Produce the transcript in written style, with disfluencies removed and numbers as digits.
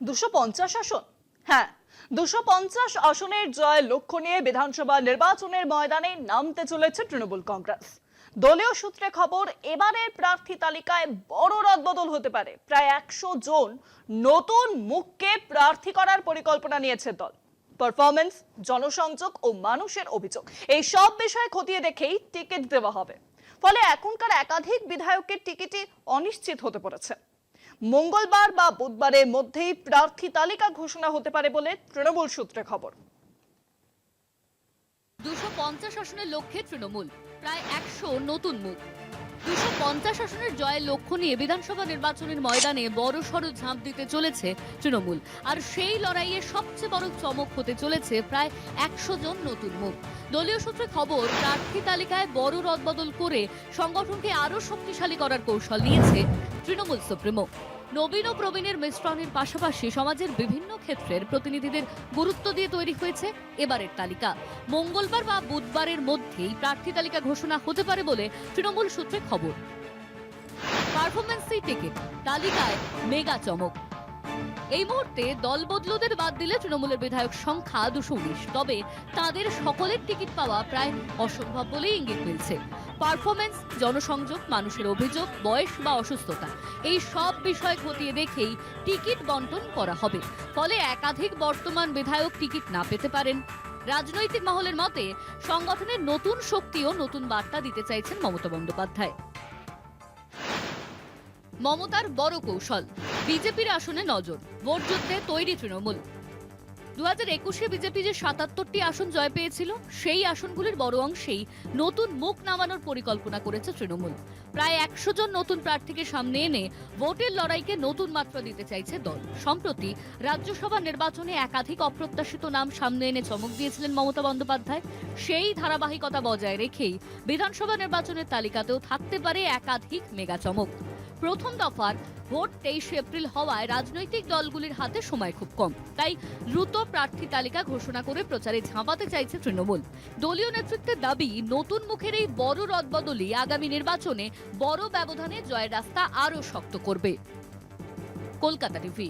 250 আসন। হ্যাঁ, 250 আসনের জয়ের লক্ষ্য নিয়ে বিধানসভা নির্বাচনের ময়দানে নামতে চলেছে তৃণমূল কংগ্রেস। দলীয় সূত্রে খবর, এবারের প্রার্থী তালিকায় বড় রদবদল হতে পারে। প্রায় 100 জন নতুন মুখকে প্রার্থী করার পরিকল্পনা নিয়েছে দল। পারফরমেন্স, জনসংযোগ ও মানুষের অভিযোগ, এই সব বিষয় খতিয়ে দেখেই টিকিট দেওয়া হবে। ফলে এখনকার একাধিক বিধায়কের টিকিটই অনিশ্চিত হতে পড়েছে। মঙ্গলবার বা বুধবারের মধ্যেই প্রার্থী তালিকা ঘোষণা হতে পারে বলে তৃণমূল সূত্রে খবর। 250 আসনের লক্ষ্যে তৃণমূল, প্রায় 100 নতুন মুখ। 250 আসনের জয়ের লক্ষ্য নিয়ে বিধানসভা নির্বাচনের ময়দানে বড়সড় ঝাঁপ দিতে চলেছে তৃণমূল। আর সেই লড়াইয়ে সবচেয়ে বড় চমক হতে চলেছে প্রায় 100 জন নতুন মুখ। দলীয় সূত্রে খবর, প্রার্থী তালিকায় বড় রদবদল করে সংগঠনকে আরো শক্তিশালী করার কৌশল নিয়েছে তৃণমূল সুপ্রিমো। নবীন ও প্রবীণের মিশ্রণের পাশাপাশি সমাজের বিভিন্ন ক্ষেত্রের প্রতিনিধিদের গুরুত্ব দিয়ে তৈরি হয়েছে এবারের তালিকা। মঙ্গলবার বা বুধবারের মধ্যেই প্রার্থী তালিকা ঘোষণা হতে পারে বলে তৃণমূল সূত্রে খবর। পারফরমেন্সই টিকিট, তালিকায় মেগা চমক। এই মুহূর্তে দল বদলুদের বাদ দিলে তৃণমূলের বিধায়ক সংখ্যা 219, তবে তাদের সকলের টিকিট পাওয়া প্রায় অসম্ভব বলেই ইঙ্গিত মিলছে। পারফরমেন্স, জনসংযোগ, মানুষের অভিযোগ, বয়স বা অসুস্থতা, এই সব বিষয় খতিয়ে দেখেই টিকিট বন্টন করা হবে। ফলে একাধিক বর্তমান বিধায়ক টিকিট না পেতে পারেন। রাজনৈতিক মহলের মতে সংগঠনের নতুন শক্তি ও নতুন বার্তা দিতে চাইছেন মমতা বন্দ্যোপাধ্যায়। মমতার বড় কৌশল, বিজেপির আসনে নজর, ভোট যুদ্ধে তৈরি তৃণমূল। 2021-এ বিজেপি যে 77টি আসন জয় পেয়েছিল, সেই আসনগুলির বড় অংশেই নতুন মুখ নামানোর পরিকল্পনা করেছে তৃণমূল। প্রায় 100 জন নতুন প্রার্থীকে সামনে এনে ভোটের লড়াইকে নতুন মাত্রা দিতে চাইছে দল। সম্প্রতি রাজ্যসভা নির্বাচনে একাধিক অপ্রত্যাশিত নাম সামনে এনে চমক দিয়েছিলেন মমতা বন্দ্যোপাধ্যায়। সেই ধারাবাহিকতা বজায় রেখেই বিধানসভা নির্বাচনের তালিকাতেও থাকতে পারে একাধিক মেগা চমক। প্রথম দফার ভোট 23 এপ্রিল হওয়ায় রাজনৈতিক দলগুলির হাতে সময় খুব কম, তাই দ্রুত প্রার্থী তালিকা ঘোষণা করে প্রচারে ঝাঁপাতে চাইছে তৃণমূল। দলীয় নেতৃত্বের দাবি, নতুন মুখের এই বড় রদবদলই আগামী নির্বাচনে বড় ব্যবধানে জয়ের রাস্তা আরো শক্ত করবে। কলকাতা টিভি।